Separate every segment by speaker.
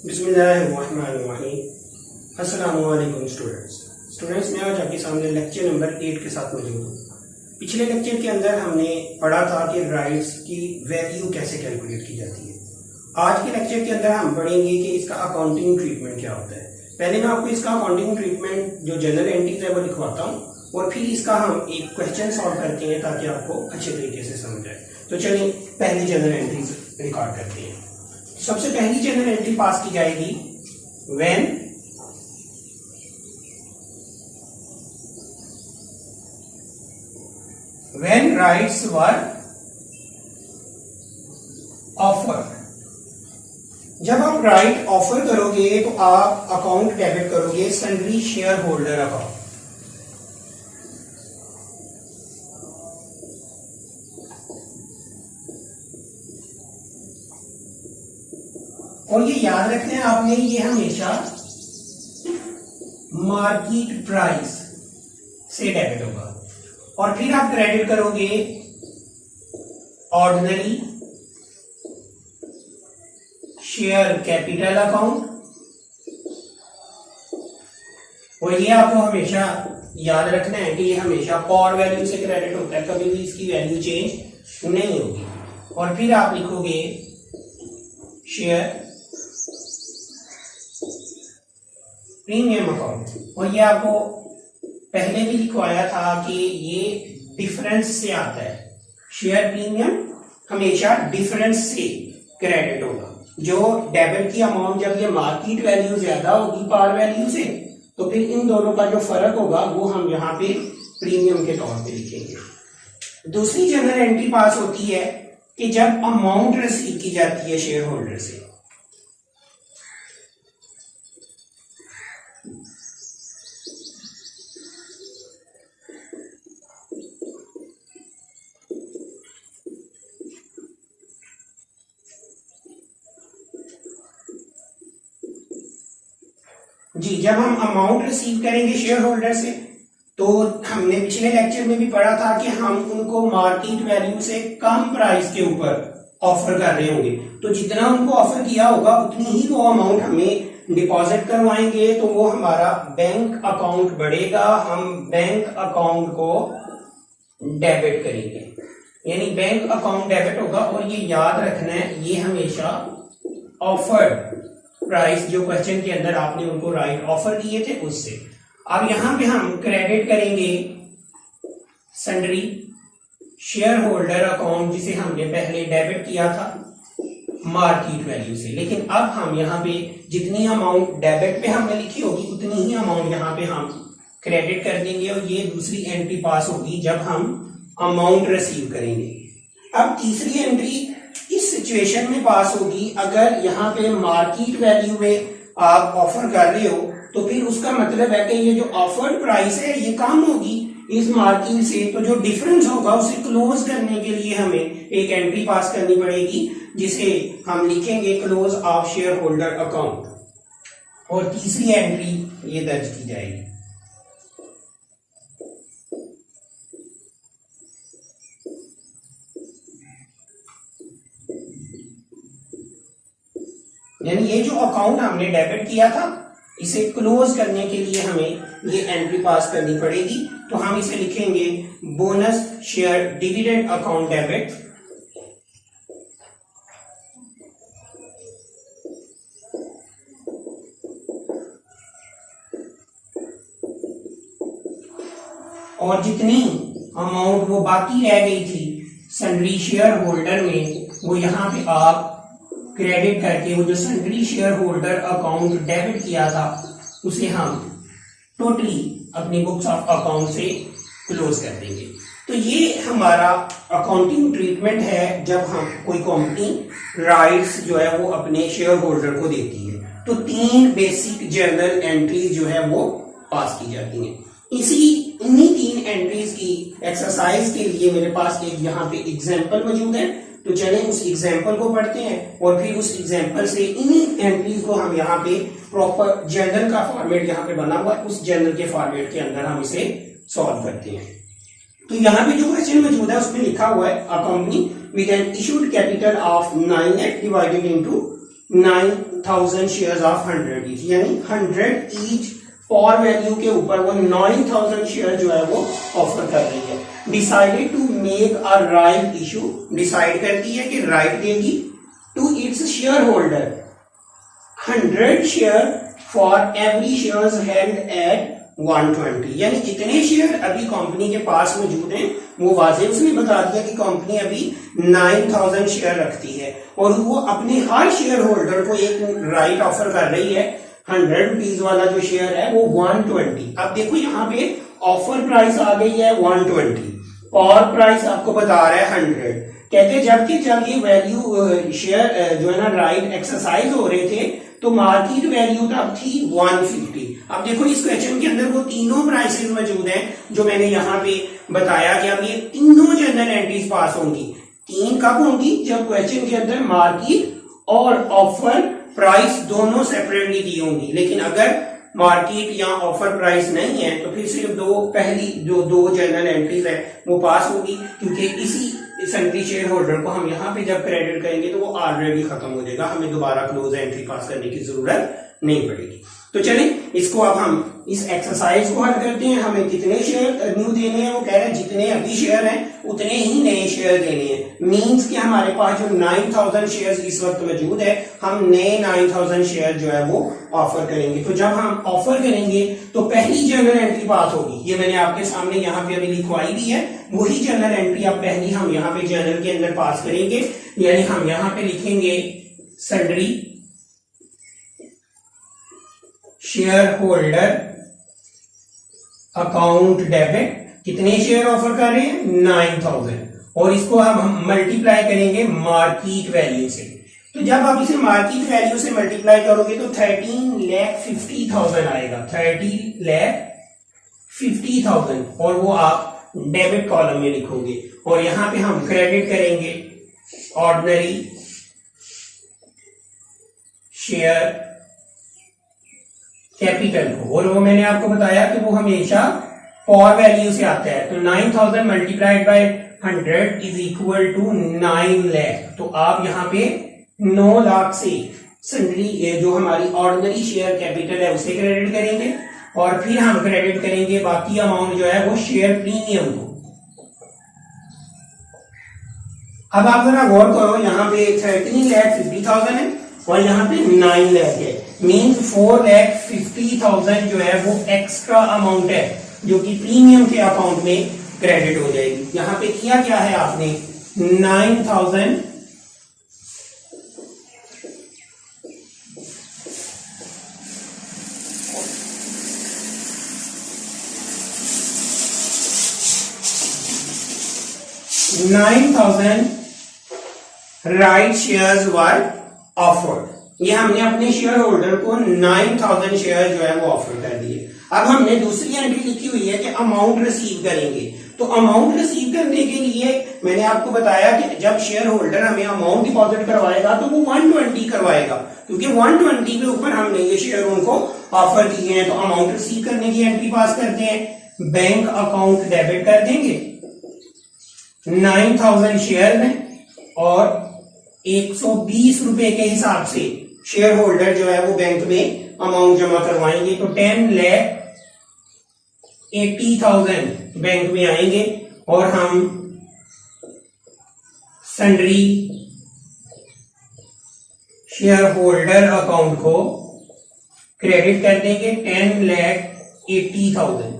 Speaker 1: बिस्मिल्लाहिर्रहमानिर्रहीम। अस्सलामुअलैकुम स्टूडेंट्स, मैं आज आपके सामने लेक्चर नंबर 8 के साथ मौजूद हूँ। पिछले लेक्चर के अंदर हमने पढ़ा था कि राइट्स की वैल्यू कैसे कैलकुलेट की जाती है। आज के लेक्चर के अंदर हम पढ़ेंगे कि इसका अकाउंटिंग ट्रीटमेंट क्या होता है। पहले मैं आपको इसका अकाउंटिंग ट्रीटमेंट जो जनरल एंट्रीज है वो लिखवाता हूँ और फिर इसका हम एक क्वेश्चन सॉल्व करते हैं ताकि आपको अच्छे तरीके से समझ आए। तो चलिए पहली जनरल एंट्रीज रिकॉर्ड करते हैं। सबसे पहली जनरल एंट्री पास की जाएगी when rights were offered। जब आप राइट ऑफर करोगे तो आप अकाउंट डेबिट करोगे सन्ड्री शेयर होल्डर अकाउंट। और ये याद रखना है आपने, ये हमेशा मार्केट प्राइस से डेबिट होगा। और फिर आप क्रेडिट करोगे ऑर्डिनरी शेयर कैपिटल अकाउंट। और ये आपको हमेशा याद रखना है कि ये हमेशा और वैल्यू से क्रेडिट होता है, कभी भी इसकी वैल्यू चेंज नहीं होगी। और फिर आप लिखोगे शेयर प्रीमियम अकाउंट। और ये आपको पहले भी लिखवाया था कि ये डिफरेंस से आता है। शेयर प्रीमियम हमेशा डिफरेंस से क्रेडिट होगा। जो डेबिट की अमाउंट जब ये मार्केट वैल्यू ज्यादा होगी पार वैल्यू से, तो फिर इन दोनों का जो फर्क होगा वो हम यहाँ पे प्रीमियम के तौर पे लिखेंगे। दूसरी जनरल एंट्री पास होती है कि जब अमाउंट रिसीव की जाती है शेयर होल्डर से। जी, जब हम अमाउंट रिसीव करेंगे शेयर होल्डर से, तो हमने पिछले लेक्चर में भी पढ़ा था कि हम उनको मार्केट वैल्यू से कम प्राइस के ऊपर ऑफर कर रहे होंगे। तो जितना उनको ऑफर किया होगा उतनी ही वो अमाउंट हमें डिपॉजिट करवाएंगे, तो वो हमारा बैंक अकाउंट बढ़ेगा। हम बैंक अकाउंट को डेबिट करेंगे, यानी बैंक अकाउंट डेबिट होगा। और ये याद रखना है, ये हमेशा ऑफर्ड प्राइस जो क्वेश्चन के अंदर आपने उनको राइट ऑफर किए थे उससे। अब यहां पे हम क्रेडिट करेंगे सन्ड्री शेयर होल्डर अकाउंट जिसे हमने पहले डेबिट किया था मार्केट वैल्यू से। लेकिन अब हम यहाँ पे जितनी अमाउंट डेबिट पे हमने लिखी होगी उतनी ही अमाउंट यहाँ पे हम क्रेडिट कर देंगे। और ये दूसरी एंट्री पास होगी जब हम अमाउंट रिसीव करेंगे। अब तीसरी एंट्री इस सिचुएशन में पास होगी अगर यहाँ पे मार्केट वैल्यू में आप ऑफर कर रहे हो, तो फिर उसका मतलब है कि ये जो ऑफर्ड प्राइस है ये कम होगी इस मार्केट से। तो जो डिफरेंस होगा उसे क्लोज करने के लिए हमें एक एंट्री पास करनी पड़ेगी जिसे हम लिखेंगे close of share holder account. और तीसरी एंट्री ये दर्ज की जाएगी। यानी ये जो अकाउंट हमने डेबिट किया था इसे क्लोज करने के लिए हमें ये एंट्री पास करनी पड़ेगी। तो हम इसे लिखेंगे bonus share dividend account debit. और जितनी अमाउंट वो बाकी रह गई थी सन्ड्री शेयर होल्डर में, वो यहाँ पे आप क्रेडिट करके वो जो sundry share holder account debit किया था उसे हम टोटली अपनी बुक्स ऑफ अकाउंट से क्लोज कर देंगे। तो ये हमारा अकाउंटिंग ट्रीटमेंट है जब हम कोई कंपनी राइट्स जो है वो अपने शेयर होल्डर को देती है। तो तीन बेसिक जर्नल एंट्रीज जो है वो पास की जाती हैं। इन्हीं तीन एंट्रीज की एक्सरसाइज के लिए मेरे पास एक यहाँ पे एग्जाम्पल मौजूद है। तो चलें उस एग्जाम्पल को पढ़ते हैं और फिर उस एग्जाम्पल से इन्हीं एंट्रीज को हम यहाँ पे प्रॉपर जर्नल का फॉर्मेट यहाँ पे बना हुआ है, उस जर्नल के फॉर्मेट के अंदर हम इसे सॉल्व करते हैं। तो यहाँ पे जो क्वेश्चन मौजूद है उसमें लिखा हुआ है a company with an issued capital of 9 lakh divided into 9,000 shares of 100 each, यानी 100 ईच फॉर वैल्यू के ऊपर वो 9,000 शेयर जो है वो ऑफर कर रही है। Decided to make a right issue, डिसाइड करती है कि राइट देगी to its share holder 100 share for every shares held at 120, यानी जितने शेयर अभी कंपनी के पास मौजूद हैं वो वाज़ेह उसने बता दिया कि कंपनी अभी 9,000 शेयर रखती है और वो अपने हर शेयर होल्डर को एक राइट ऑफर कर रही है। 100 रुपीज वाला जो शेयर है वो 120। अब देखो यहाँ पे ऑफर प्राइस आ गई है 120 और प्राइस आपको बता रहा है 100। कहते जबकि जब ये वैल्यू शेयर जो है ना राइट एक्सरसाइज हो रहे थे तो मार्केट वैल्यू तब थी 150। अब देखो इस क्वेश्चन के अंदर वो तीनों प्राइसेस मौजूद हैं जो मैंने यहाँ पे बताया कि अब ये तीनों जनरल एंट्रीज पास होंगी। तीन कब होंगी? जब क्वेश्चन के अंदर मार्केट और ऑफर प्राइस दोनों सेपरेटली दी होंगी। लेकिन अगर मार्केट या ऑफर प्राइस नहीं है तो फिर सिर्फ पहली जो दो जनरल एंट्रीज है वो पास होगी, क्योंकि इसी सन्ड्री शेयर होल्डर को हम यहाँ पे जब क्रेडिट करेंगे तो वो ऑलरेडी खत्म हो जाएगा, हमें दोबारा क्लोज एंट्री पास करने की जरूरत नहीं पड़ेगी। तो चले इसको अब हम इस एक्सरसाइज को हल करते हैं। हमें कितने शेयर न्यू देने हैं? वो कह रहे हैं जितने अभी शेयर हैं उतने ही नए शेयर देने हैं। मींस कि हमारे पास जो 9,000 शेयर्स इस वक्त मौजूद है हम नए 9,000 शेयर जो है वो ऑफर करेंगे। तो जब हम ऑफर करेंगे तो पहली जनरल एंट्री पास होगी। ये मैंने आपके सामने यहाँ पे अभी लिखवाई भी है, वही जनरल एंट्री अब पहली हम यहाँ पे जनरल के अंदर पास करेंगे। यानी हम यहाँ पे लिखेंगे sundry share holder account debit. कितने शेयर ऑफर कर रहे हैं? 9,000। और इसको हम मल्टीप्लाई करेंगे मार्केट वैल्यू से। तो जब आप इसे मार्केट वैल्यू से मल्टीप्लाई करोगे तो 13,50,000 आएगा। 30,50,000 और वो आप डेबिट कॉलम में लिखोगे और यहां पे हम क्रेडिट करेंगे ऑर्डिनरी शेयर कैपिटल को। और वो मैंने आपको बताया कि वो हमेशा फॉर वैल्यू से आता है। तो 9,000 multiplied by 100 is equal to 9 lakh. तो आप यहाँ पे 9 लाख से सन्ड्री जो हमारी ऑर्डिनरी शेयर कैपिटल है उसे क्रेडिट करेंगे और फिर हम क्रेडिट करेंगे बाकी अमाउंट जो है वो शेयर प्रीमियम को। अब आप जरा गौर करो, यहाँ पे 13,50,000 है और यहाँ पे 9 लाख है। मीन्स 4,50,000 जो है वो एक्स्ट्रा अमाउंट है जो कि प्रीमियम के अकाउंट में क्रेडिट हो जाएगी। यहां पे किया क्या है आपने? 9,000 राइट शेयर्स वर ऑफर्ड। ये हमने अपने शेयर होल्डर को 9,000 शेयर जो है वो ऑफर कर दिए। अब हमने दूसरी एंट्री लिखी हुई है कि अमाउंट रिसीव करेंगे। तो अमाउंट रिसीव करने के लिए मैंने आपको बताया कि जब शेयर होल्डर हमें अमाउंट डिपॉजिट करवाएगा तो वो 120 करवाएगा, क्योंकि 120 के ऊपर हमने ये शेयर उनको ऑफर किए हैं। तो अमाउंट रिसीव करने की एंट्री पास करते हैं, बैंक अकाउंट डेबिट कर देंगे 9,000 शेयर में और 120 रुपए के हिसाब से शेयर होल्डर जो है वो बैंक में अमाउंट जमा करवाएंगे। तो 10,80,000 बैंक में आएंगे और हम सन्ड्री शेयर होल्डर अकाउंट को क्रेडिट कर देंगे 10,80,000।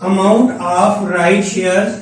Speaker 1: Amount of right shares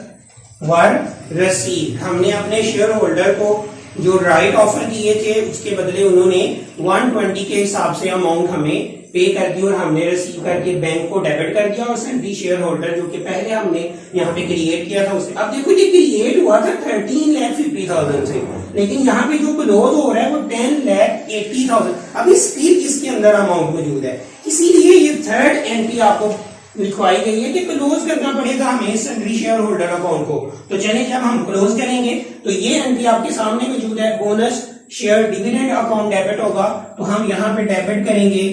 Speaker 1: were received. हमने अपने शेयर होल्डर को जो राइट ऑफर किए थे उसके बदले उन्होंने 120 के हिसाब से अमाउंट हमें पे कर दी और हमने रिसीव करके बैंक को डेबिट कर दिया। और सन्ड्री शेयर होल्डर जो कि पहले हमने यहाँ पे क्रिएट किया था उसे, अब देखो ये क्रिएट हुआ था 13,50,000 से, लेकिन यहाँ पे जो क्लोज हो रहा है वो 10,80,000। अभी स्टिल इसके अंदर अमाउंट मौजूद है, इसीलिए ये थर्ड एंट्री आपको लिखवाई गई है कि क्लोज करना पड़ेगा हमें सन्ड्री शेयर होल्डर अकाउंट को। तो चलिए जब हम क्लोज करेंगे तो ये एंट्री आपके सामने मौजूद है, bonus share dividend account debit होगा, तो हम यहां पे डेबिट करेंगे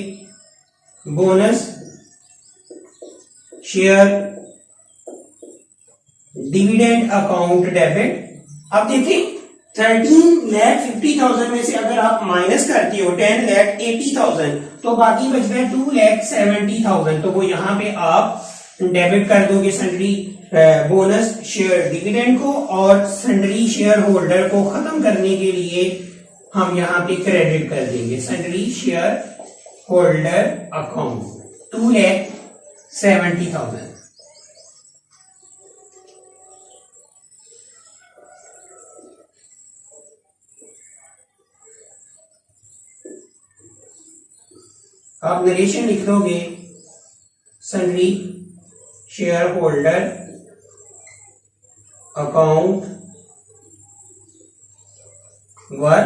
Speaker 1: bonus share dividend account debit. अब देखिए 13,50,000 में से अगर आप माइनस करते हो 10,80,000 तो बाकी बच गए 2,70,000, तो वो यहां पे आप डेबिट कर दोगे सन्ड्री बोनस शेयर डिविडेंड को, और सन्ड्री शेयर होल्डर को खत्म करने के लिए हम यहां पे क्रेडिट कर देंगे सन्ड्री शेयर होल्डर अकाउंट 2,70,000। आप नरेशन लिख दोगे सन्ड्री शेयर होल्डर अकाउंट वर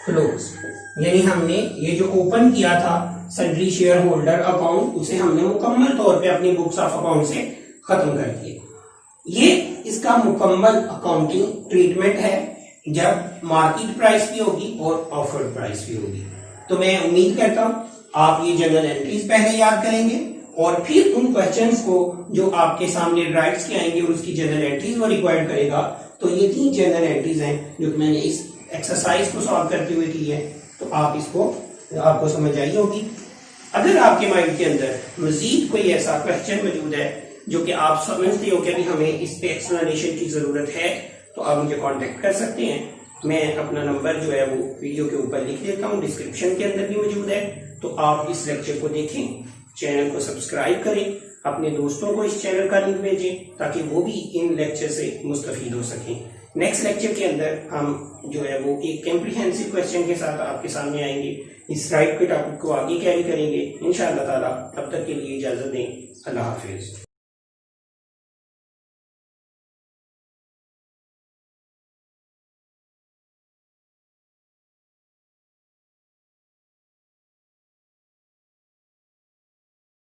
Speaker 1: क्लोज, यानी हमने ये जो ओपन किया था सन्ड्री शेयर होल्डर अकाउंट उसे हमने मुकम्मल तौर पे अपनी बुक्स ऑफ अकाउंट से खत्म कर दिया। ये इसका मुकम्मल अकाउंटिंग ट्रीटमेंट है जब मार्केट प्राइस भी होगी और ऑफर प्राइस भी होगी। तो मैं उम्मीद करता हूं आप ये जनरल एंट्रीज पहले याद करेंगे और फिर उन क्वेश्चंस को जो आपके सामने राइट्स के आएंगे और उसकी जनरल एंट्रीज वो रिक्वायर्ड करेगा। तो ये 3 जनरल एंट्रीज हैं जो कि मैंने इस एक्सरसाइज को सॉल्व करते हुए की है, तो आप इसको आपको समझ आई होगी। अगर आपके माइंड के अंदर मजीद कोई ऐसा क्वेश्चन मौजूद है जो कि आप समझते हो कि अभी हमें इस पे एक्सप्लेनेशन की जरूरत है, तो आप मुझे कांटेक्ट कर सकते हैं। मैं अपना नंबर जो है वो वीडियो के ऊपर लिख देता हूँ, डिस्क्रिप्शन के अंदर भी मौजूद है। तो आप इस लेक्चर को देखें, चैनल को सब्सक्राइब करें, अपने दोस्तों को इस चैनल का लिंक भेजें ताकि वो भी इन लेक्चर से मुस्तफीद हो सकें। नेक्स्ट लेक्चर के अंदर हम जो है वो एक कॉम्प्रिहेंसिव क्वेश्चन के साथ आपके सामने आएंगे। इस राइट के टॉपिक को आगे कैरी करेंगे इंशाअल्लाह ताला। तब तक के लिए इजाजत दें। अल्लाह हाफिज।